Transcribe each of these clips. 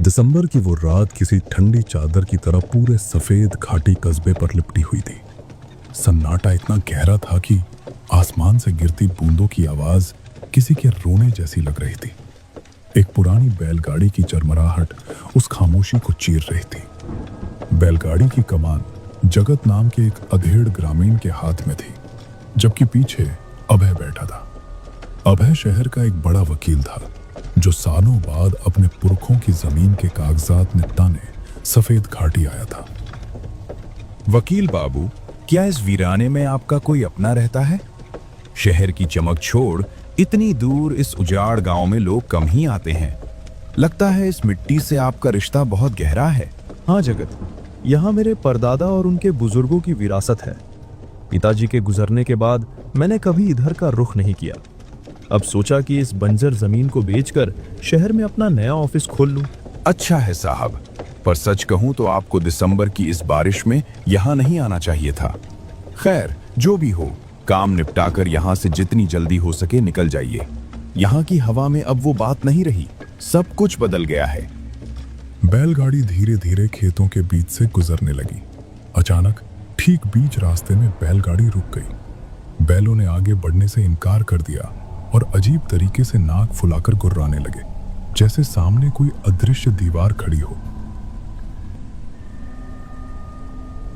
दिसंबर की वो रात किसी ठंडी चादर की तरह पूरे सफेद घाटी कस्बे पर लिपटी हुई थी। सन्नाटा इतना गहरा था कि आसमान से गिरती बूंदों की आवाज किसी के रोने जैसी लग रही थी। एक पुरानी बैलगाड़ी की चरमराहट उस खामोशी को चीर रही थी। बैलगाड़ी की कमान जगत नाम के एक अधेड़ ग्रामीण के हाथ में थी, जबकि पीछे अभय बैठा था। अभय शहर का एक बड़ा वकील था, जो सालों बाद अपने पुरखों की जमीन के कागजात निपटाने सफेद घाटी आया था। वकील बाबू, क्या इस वीराने में आपका कोई अपना रहता है? शहर की चमक छोड़ इतनी दूर इस उजाड़ गांव में लोग कम ही आते हैं। लगता है इस मिट्टी से आपका रिश्ता बहुत गहरा है। हाँ जगत, यहाँ मेरे परदादा और उनके बुजुर्गों की विरासत है। पिताजी के गुजरने के बाद मैंने कभी इधर का रुख नहीं किया। अब सोचा कि इस बंजर जमीन को बेचकर शहर में अपना नया ऑफिस खोल लूं। अच्छा है साहब, पर सच कहूं तो आपको दिसंबर की इस बारिश में यहाँ नहीं आना चाहिए था। खैर, जो भी हो, काम निपटाकर यहाँ से जितनी जल्दी हो सके निकल जाइए। यहाँ की हवा में अब वो बात नहीं रही, सब कुछ बदल गया है। बैलगाड़ी धीरे धीरे खेतों के बीच से गुजरने लगी। अचानक ठीक बीच रास्ते में बैलगाड़ी रुक गई। बैलों ने आगे बढ़ने से इनकार कर दिया और अजीब तरीके से नाक फुलाकर गुर्राने लगे, जैसे सामने कोई अदृश्य दीवार खड़ी हो।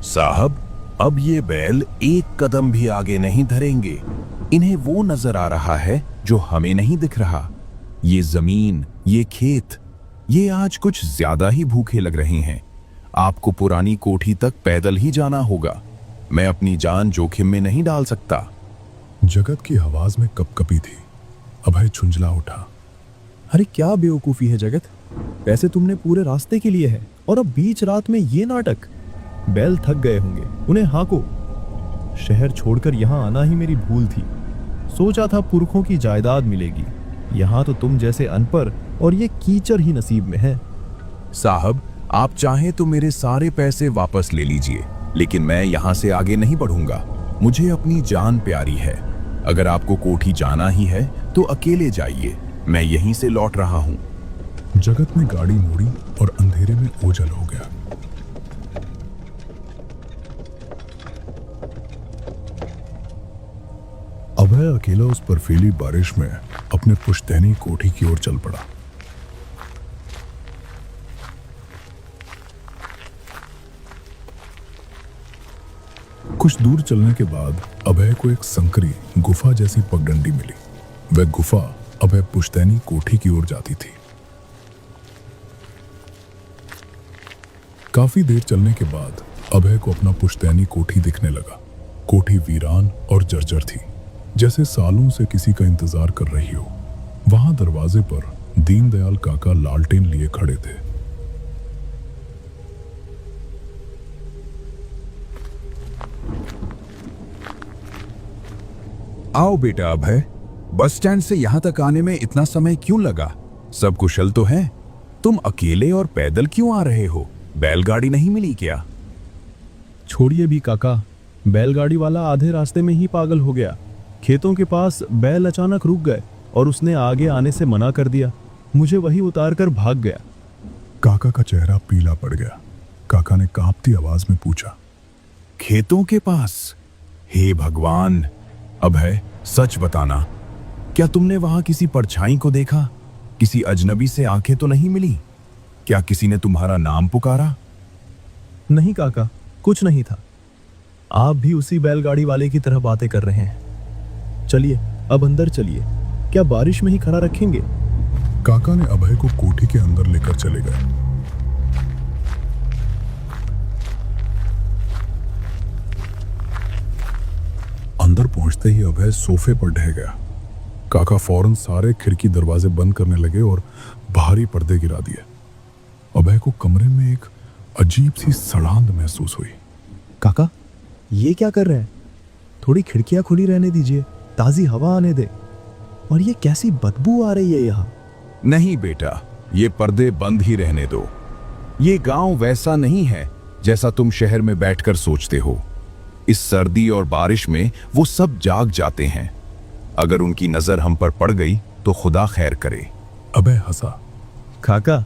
साहब, अब ये बैल एक कदम भी आगे नहीं धरेंगे। इन्हें वो नजर आ रहा है जो हमें नहीं दिख रहा। ये जमीन, ये खेत, ये आज कुछ ज्यादा ही भूखे लग रहे हैं। आपको पुरानी कोठी तक पैदल ही जाना होगा। मैं अपनी जान जोखिम में नहीं डाल सकता। जगत की आवाज में कपकपी थी। अभय झुंझला उठा। अरे क्या बेवकूफी है जगत, पैसे तुमने पूरे रास्ते के लिए है और अब बीच रात में ये नाटक। बैल थक गए होंगे, उन्हें हाको। शहर छोड़कर यहाँ आना ही मेरी भूल थी। सोचा था पुरखों की जायदाद मिलेगी, यहाँ तो तुम जैसे अनपढ़ और ये कीचड़ ही नसीब में है। साहब, आप चाहें तो मेरे सारे पैसे वापस ले लीजिए, लेकिन मैं यहाँ से आगे नहीं बढ़ूंगा। मुझे अपनी जान प्यारी है। अगर आपको कोठी जाना ही है तो अकेले जाइए, मैं यहीं से लौट रहा हूं। जगत ने गाड़ी मोड़ी और अंधेरे में ओझल हो गया। अभय अकेला उस बर्फीली बारिश में अपने पुश्तैनी कोठी की ओर चल पड़ा। कुछ दूर चलने के बाद अभय को एक संकरी गुफा जैसी पगडंडी मिली। वह गुफा अभय पुश्तैनी कोठी की ओर जाती थी। काफी देर चलने के बाद अभय को अपना पुश्तैनी कोठी दिखने लगा। कोठी वीरान और जर्जर थी, जैसे सालों से किसी का इंतजार कर रही हो। वहां दरवाजे पर दीनदयाल काका लालटेन लिए खड़े थे। आओ बेटा अभय, बस स्टैंड से यहाँ तक आने में इतना समय क्यों लगा? सब कुशल तो है? तुम अकेले और पैदल क्यों आ रहे हो? बैलगाड़ी नहीं मिली क्या? छोड़िए भी काका, बैलगाड़ी वाला आधे रास्ते में ही पागल हो गया। खेतों के पास बैल अचानक रुक गए और उसने आगे आने से मना कर दिया। मुझे वही उतार कर भाग गया। काका का चेहरा पीला पड़ गया। काका ने कांपती आवाज में पूछा, खेतों के पास? हे भगवान! अभय, सच बताना, क्या तुमने वहां किसी परछाई को देखा? किसी अजनबी से आंखें तो नहीं मिली? क्या किसी ने तुम्हारा नाम पुकारा? नहीं काका, कुछ नहीं था। आप भी उसी बैलगाड़ी वाले की तरह बातें कर रहे हैं। चलिए अब अंदर चलिए। क्या बारिश में ही खड़ा रखेंगे? काका ने अभय को कोठी के अंदर लेकर चले गए। अंदर पहुंचते ही अभय सोफे पर ढह गया। काका फौरन सारे खिड़की दरवाजे बंद करने लगे और भारी पर्दे गिरा दिए। अभय को कमरे में एक अजीब सी सड़ांध महसूस हुई। काका, ये क्या कर रहे हैं? थोड़ी खिड़कियां खुली रहने दीजिए, ताजी हवा आने दे। और ये कैसी बदबू आ रही है यहाँ? नहीं बेटा, ये पर्दे बंद ही रहने दो। ये गांव वैसा नहीं है जैसा तुम शहर में बैठकर सोचते हो। इस सर्दी और बारिश में वो सब जाग जाते हैं। अगर उनकी नजर हम पर पड़ गई तो खुदा खैर करे। अबे हंसा। काका,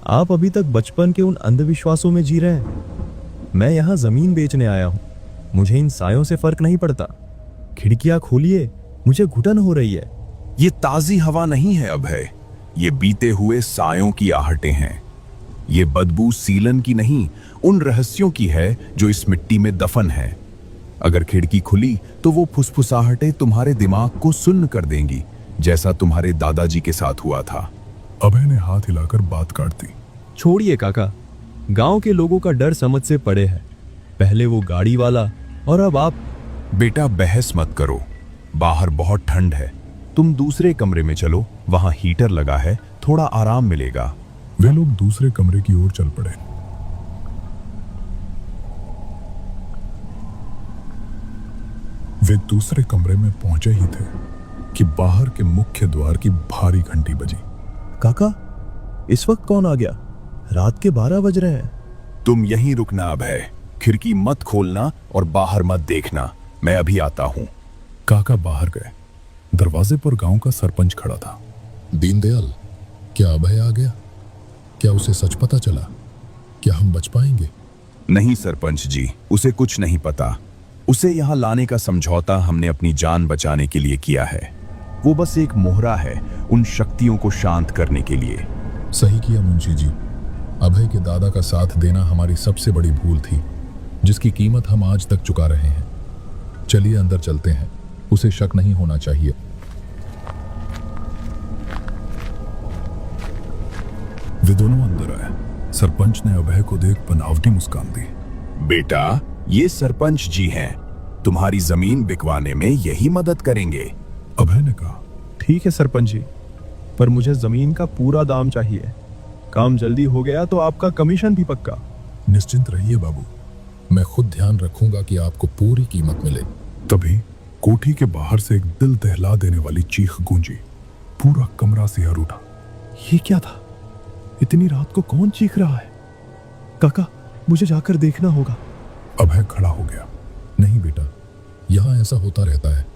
आप अभी तक बचपन के उन अंधविश्वासों में जी रहे हैं। मैं यहाँ जमीन बेचने आया हूँ, मुझे इन सायों से फर्क नहीं पड़ता। खिड़कियां खोलिए, मुझे घुटन हो रही है। ये ताजी हवा नहीं है अभय, ये बीते हुए सायों की आहटें हैं। ये बदबू सीलन की नहीं, उन रहस्यों की है जो इस मिट्टी में दफन है। अगर खिड़की खुली तो वो फुसफुसाहटें तुम्हारे दिमाग को सुन्न कर देंगी, जैसा तुम्हारे दादाजी के साथ हुआ था। अभय ने हाथ हिलाकर बात काट दी। छोड़िए काका, गांव के लोगों का डर समझ से परे है। पहले वो गाड़ी वाला और अब आप। बेटा बहस मत करो, बाहर बहुत ठंड है। तुम दूसरे कमरे में चलो, वहां हीटर लगा है, थोड़ा आराम मिलेगा। वे लोग दूसरे कमरे की ओर चल पड़े। वे दूसरे कमरे में पहुंचे ही थे कि बाहर के मुख्य द्वार की भारी घंटी बजी। काका, इस वक्त कौन आ गया? रात के 12 बज रहे हैं। तुम यहीं रुकना अभय, खिड़की मत खोलना और बाहर मत देखना, मैं अभी आता हूं। काका बाहर गए। दरवाजे पर गांव का सरपंच खड़ा था। दीनदयाल, क्या अभय आ गया? क्या उसे सच पता चला? क्या हम बच पाएंगे? नहीं सरपंच जी, उसे कुछ नहीं पता। उसे यहाँ लाने का समझौता हमने अपनी जान बचाने के लिए किया है। वो बस एक मोहरा है उन शक्तियों को शांत करने के लिए। सही किया मुंशी जी। अभय के दादा का साथ देना हमारी सबसे बड़ी भूल थी, जिसकी कीमत हम आज तक चुका रहे हैं। चलिए अंदर चलते हैं, उसे शक नहीं होना चाहिए। वे दोनों अंदर आए। सरपंच ने अभय को देख बनावटी मुस्कान दी। बेटा, ये सरपंच जी हैं, तुम्हारी जमीन बिकवाने में यही मदद करेंगे। अभय ने कहा। ठीक है सरपंच जी, पर मुझे जमीन का पूरा दाम चाहिए। काम जल्दी हो गया तो आपका कमीशन भी पक्का। निश्चिंत रहिए बाबू, मैं खुद ध्यान रखूंगा कि आपको पूरी कीमत मिले। तभी कोठी के बाहर से एक दिल दहला देने वाली चीख गूंजी। पूरा कमरा सिहर उठा। ये क्या था? इतनी रात को कौन चीख रहा है? काका, मुझे जाकर देखना होगा। अभय खड़ा हो गया। नहीं बेटा, यहाँ ऐसा होता रहता है,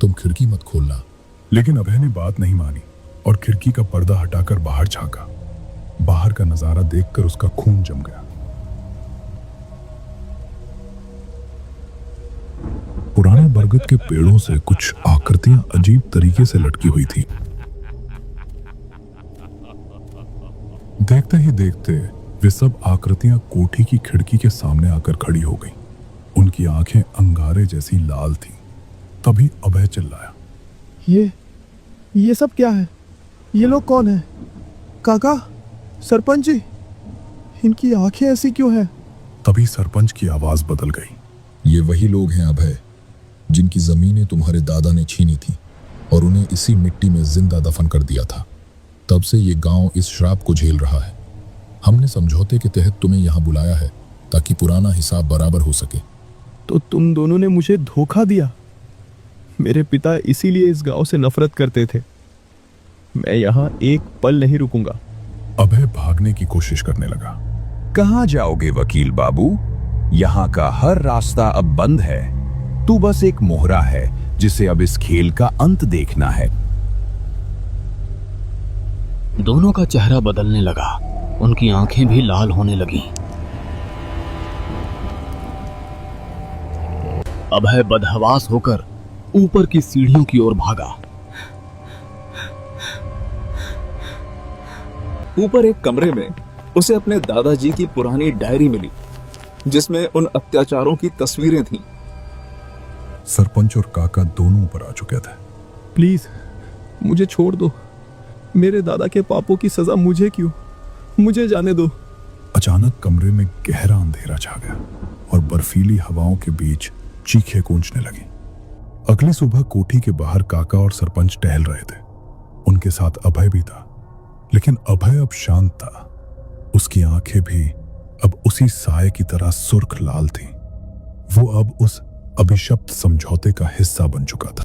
तुम खिड़की मत खोलना। लेकिन अभय ने बात नहीं मानी और खिड़की का पर्दा हटाकर बाहर झांका। बाहर का नजारा देखकर उसका खून जम गया। पुराने बरगद के पेड़ों से कुछ आकृतियां अजीब तरीके से लटकी हुई थी। देखते ही देखते वे सब आकृतियां कोठी की खिड़की के सामने आकर खड़ी हो गईं। उनकी आंखें अंगारे जैसी लाल थीं। तभी अभय चिल्लाया। ये सब क्या है? ये लोग कौन हैं? काका, सरपंच जी, इनकी आंखें ऐसी क्यों हैं? तभी सरपंच की आवाज बदल गई। ये वही लोग हैं अभय, जिनकी जमीनें तुम्हारे दादा ने छीनी थी और उन्हें इसी मिट्टी में जिंदा दफन कर दिया था। तब से ये गांव इस श्राप को झेल रहा है। हमने समझौते के तहत तुम्हें यहाँ बुलाया है ताकि पुराना हिसाब बराबर हो सके। तो तुम दोनों ने मुझे धोखा दिया। मेरे पिता इसीलिए इस गांव से नफरत करते थे। मैं यहाँ एक पल नहीं रुकूंगा। अभय भागने की कोशिश करने लगा। कहाँ जाओगे वकील बाबू? यहाँ का हर रास्ता अब बंद है। तू बस एक मोहरा है जिसे अब इस खेल का अंत देखना है। दोनों का चेहरा बदलने लगा, उनकी आंखें भी लाल होने लगीं। अभय बदहवास होकर ऊपर की सीढ़ियों की ओर भागा। ऊपर एक कमरे में उसे अपने दादाजी की पुरानी डायरी मिली, जिसमें उन अत्याचारों की तस्वीरें थीं। सरपंच और काका दोनों ऊपर आ चुके थे। प्लीज मुझे छोड़ दो। मेरे दादा के पापों की सजा मुझे क्यों? मुझे जाने दो। अचानक कमरे में गहरा अंधेरा छा गया और बर्फीली हवाओं के बीच चीखें गूंजने लगी। अगली सुबह कोठी के बाहर काका और सरपंच टहल रहे थे। उनके साथ अभय भी था, लेकिन अभय अब शांत था। उसकी आंखें भी अब उसी साए की तरह सुर्ख लाल थीं। वो अब उस अभिशप्त समझौते का हिस्सा बन चुका था।